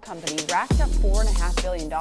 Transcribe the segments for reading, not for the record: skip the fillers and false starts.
company racked up $4.5 billion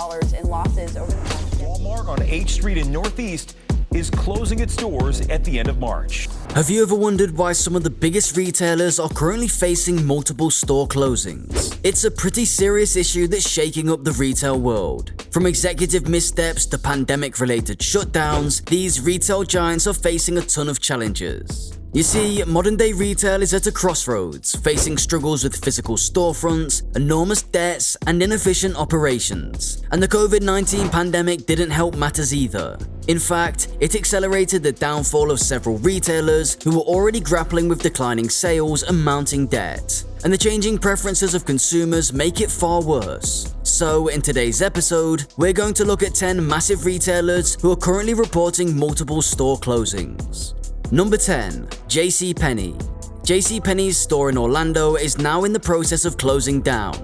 in losses over the past year. Walmart on H Street in Northeast is closing its doors at the end of March. Have you ever wondered why some of the biggest retailers are currently facing multiple store closings? It's a pretty serious issue that's shaking up the retail world. From executive missteps to pandemic-related shutdowns, these retail giants are facing a ton of challenges. You see, modern-day retail is at a crossroads, facing struggles with physical storefronts, enormous debts, and inefficient operations. And the COVID-19 pandemic didn't help matters either. In fact, it accelerated the downfall of several retailers who were already grappling with declining sales and mounting debt. And the changing preferences of consumers make it far worse. So, in today's episode, we're going to look at 10 massive retailers who are currently reporting multiple store closings. Number 10. JCPenney. JCPenney's store in Orlando is now in the process of closing down.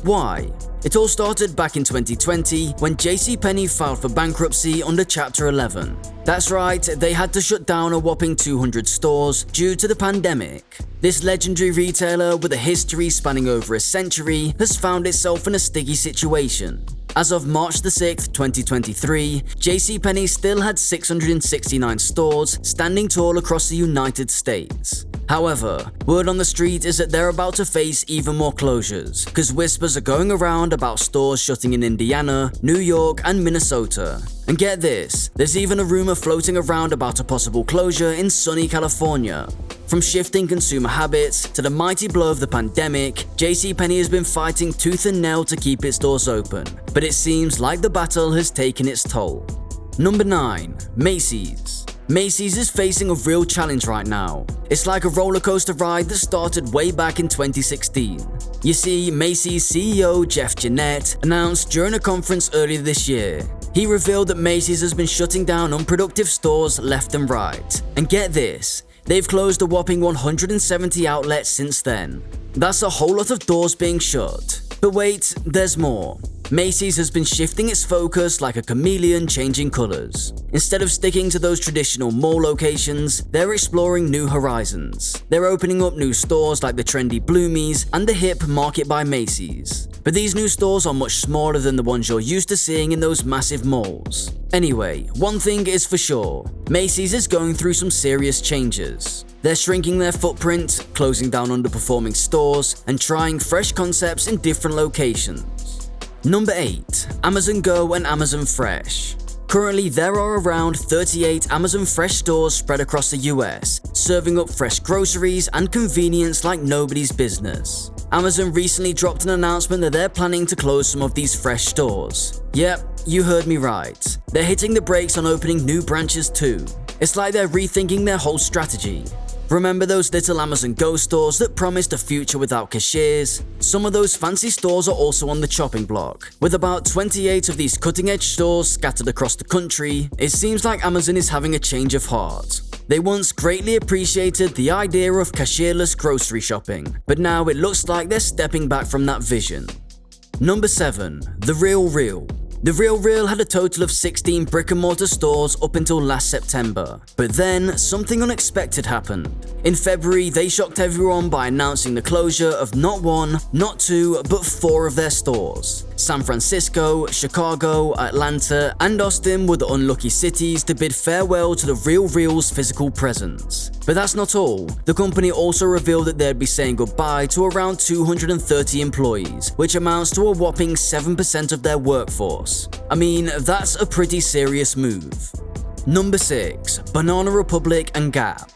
Why? It all started back in 2020 when JCPenney filed for bankruptcy under Chapter 11. That's right, they had to shut down a whopping 200 stores due to the pandemic. This legendary retailer with a history spanning over a century has found itself in a sticky situation. As of March 6, 2023, JCPenney still had 669 stores standing tall across the United States. However, word on the street is that they're about to face even more closures, because whispers are going around about stores shutting in Indiana, New York, and Minnesota. And get this, there's even a rumor floating around about a possible closure in sunny California. From shifting consumer habits to the mighty blow of the pandemic, JCPenney has been fighting tooth and nail to keep its doors open, but it seems like the battle has taken its toll. Number 9. Macy's. Macy's is facing a real challenge right now. It's like a roller coaster ride that started way back in 2016. You see, Macy's CEO Jeff Gennette announced during a conference earlier this year. He revealed that Macy's has been shutting down unproductive stores left and right. And get this, they've closed a whopping 170 outlets since then. That's a whole lot of doors being shut. But wait, there's more. Macy's has been shifting its focus like a chameleon changing colors. Instead of sticking to those traditional mall locations, they're exploring new horizons. They're opening up new stores like the trendy Bloomies and the hip Market by Macy's. But these new stores are much smaller than the ones you're used to seeing in those massive malls. Anyway, one thing is for sure, Macy's is going through some serious changes. They're shrinking their footprint, closing down underperforming stores, and trying fresh concepts in different locations. Number 8. Amazon Go and Amazon Fresh. Currently, there are around 38 Amazon Fresh stores spread across the US, serving up fresh groceries and convenience like nobody's business. Amazon recently dropped an announcement that they're planning to close some of these fresh stores. Yep, you heard me right. They're hitting the brakes on opening new branches too. It's like they're rethinking their whole strategy. Remember those little Amazon Go stores that promised a future without cashiers? Some of those fancy stores are also on the chopping block. With about 28 of these cutting-edge stores scattered across the country, it seems like Amazon is having a change of heart. They once greatly appreciated the idea of cashierless grocery shopping, but now it looks like they're stepping back from that vision. Number 7. The RealReal. The RealReal had a total of 16 brick-and-mortar stores up until last September, but then something unexpected happened. In February, they shocked everyone by announcing the closure of not 1, not 2, but 4 of their stores. San Francisco, Chicago, Atlanta, and Austin were the unlucky cities to bid farewell to the RealReal's physical presence. But that's not all. The company also revealed that they'd be saying goodbye to around 230 employees, which amounts to a whopping 7% of their workforce. I mean, that's a pretty serious move. Number 6. Banana Republic and Gap.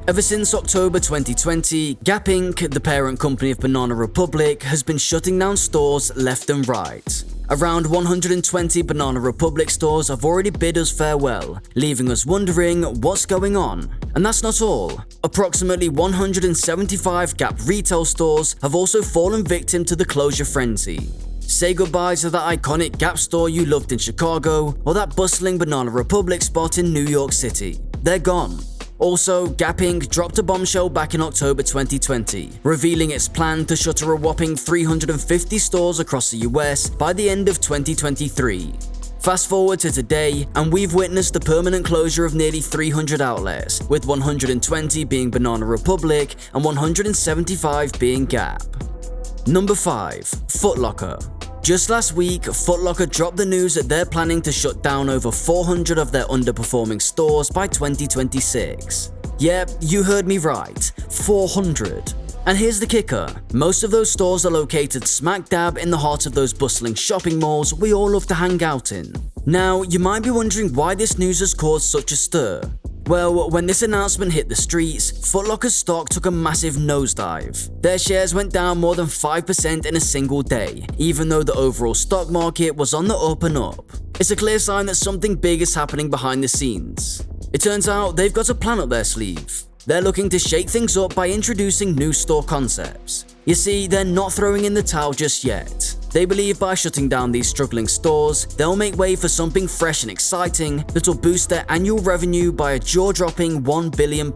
Ever since October 2020, Gap Inc., the parent company of Banana Republic, has been shutting down stores left and right. Around 120 Banana Republic stores have already bid us farewell, leaving us wondering what's going on. And that's not all. Approximately 175 Gap retail stores have also fallen victim to the closure frenzy. Say goodbye to that iconic Gap store you loved in Chicago, or that bustling Banana Republic spot in New York City. They're gone. Also, Gap Inc. dropped a bombshell back in October 2020, revealing its plan to shutter a whopping 350 stores across the US by the end of 2023. Fast forward to today, and we've witnessed the permanent closure of nearly 300 outlets, with 120 being Banana Republic and 175 being Gap. Number 5. Foot Locker. Just last week, Foot Locker dropped the news that they're planning to shut down over 400 of their underperforming stores by 2026. Yep, you heard me right, 400. And here's the kicker, most of those stores are located smack dab in the heart of those bustling shopping malls we all love to hang out in. Now, you might be wondering why this news has caused such a stir. Well, when this announcement hit the streets, Foot Locker's stock took a massive nosedive. Their shares went down more than 5% in a single day, even though the overall stock market was on the up and up. It's a clear sign that something big is happening behind the scenes. It turns out they've got a plan up their sleeve. They're looking to shake things up by introducing new store concepts. You see, they're not throwing in the towel just yet. They believe by shutting down these struggling stores, they'll make way for something fresh and exciting that will boost their annual revenue by a jaw-dropping £1 billion.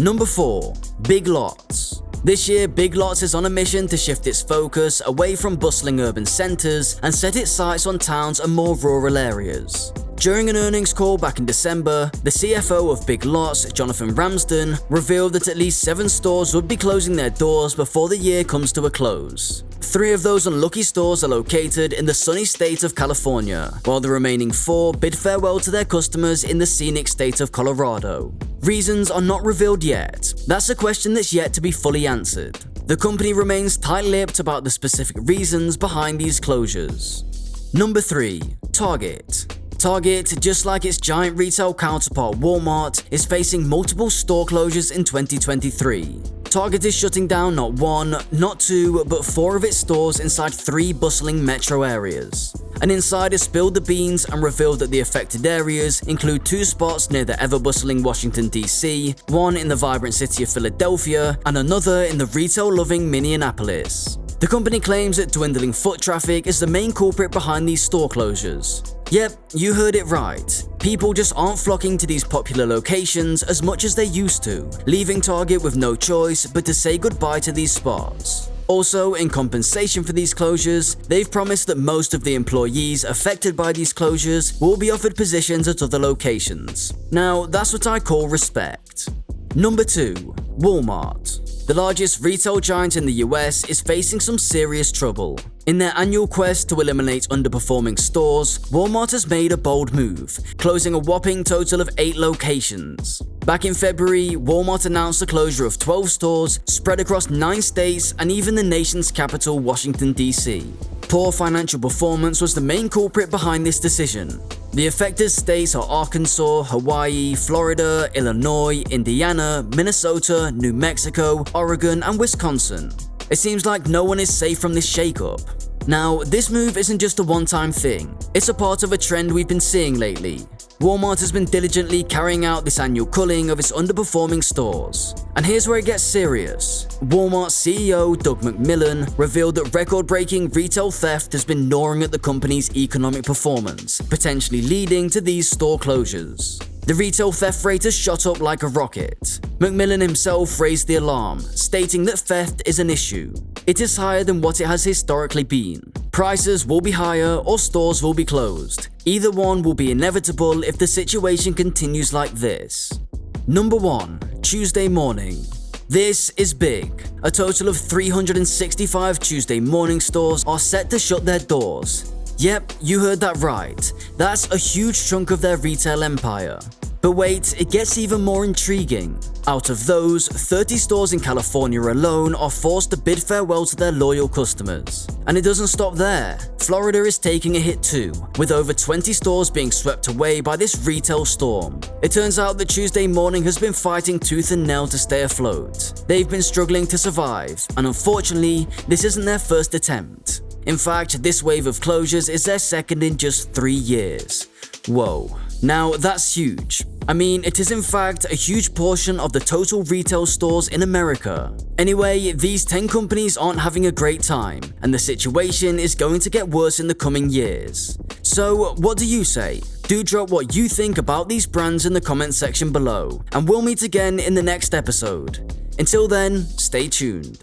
Number 4. Big Lots. This year, Big Lots is on a mission to shift its focus away from bustling urban centers and set its sights on towns and more rural areas. During an earnings call back in December, the CFO of Big Lots, Jonathan Ramsden, revealed that at least 7 stores would be closing their doors before the year comes to a close. 3 of those unlucky stores are located in the sunny state of California, while the remaining 4 bid farewell to their customers in the scenic state of Colorado. Reasons are not revealed yet. That's a question that's yet to be fully answered. The company remains tight-lipped about the specific reasons behind these closures. Number 3. Target. Target, just like its giant retail counterpart Walmart, is facing multiple store closures in 2023. Target is shutting down not 1, not 2, but 4 of its stores inside 3 bustling metro areas. An insider spilled the beans and revealed that the affected areas include 2 spots near the ever-bustling Washington, D.C., 1 in the vibrant city of Philadelphia, and another in the retail-loving Minneapolis. The company claims that dwindling foot traffic is the main culprit behind these store closures. Yep, you heard it right. People just aren't flocking to these popular locations as much as they used to, leaving Target with no choice but to say goodbye to these spots. Also, in compensation for these closures, they've promised that most of the employees affected by these closures will be offered positions at other locations. Now, that's what I call respect. Number 2. Walmart. The largest retail giant in the US is facing some serious trouble. In their annual quest to eliminate underperforming stores, Walmart has made a bold move, closing a whopping total of 8 locations. Back in February, Walmart announced the closure of 12 stores spread across 9 states and even the nation's capital, Washington, D.C. Poor financial performance was the main culprit behind this decision. The affected states are Arkansas, Hawaii, Florida, Illinois, Indiana, Minnesota, New Mexico, Oregon, and Wisconsin. It seems like no one is safe from this shakeup. Now, this move isn't just a one-time thing. It's a part of a trend we've been seeing lately. Walmart has been diligently carrying out this annual culling of its underperforming stores. And here's where it gets serious. Walmart CEO Doug McMillon revealed that record-breaking retail theft has been gnawing at the company's economic performance, potentially leading to these store closures. The retail theft rate has shot up like a rocket. McMillon himself raised the alarm, stating that theft is an issue. It is higher than what it has historically been. Prices will be higher or stores will be closed. Either one will be inevitable if the situation continues like this. Number 1. Tuesday Morning. This is big. A total of 365 Tuesday Morning stores are set to shut their doors. Yep, you heard that right. That's a huge chunk of their retail empire. But wait, it gets even more intriguing. Out of those, 30 stores in California alone are forced to bid farewell to their loyal customers. And it doesn't stop there. Florida is taking a hit too, with over 20 stores being swept away by this retail storm. It turns out that Tuesday Morning has been fighting tooth and nail to stay afloat. They've been struggling to survive, and unfortunately, this isn't their first attempt. In fact, this wave of closures is their second in just 3 years. Whoa. Now, that's huge. I mean, it is in fact a huge portion of the total retail stores in America. Anyway, these 10 companies aren't having a great time, and the situation is going to get worse in the coming years. So, what do you say? Do drop what you think about these brands in the comment section below, and we'll meet again in the next episode. Until then, stay tuned.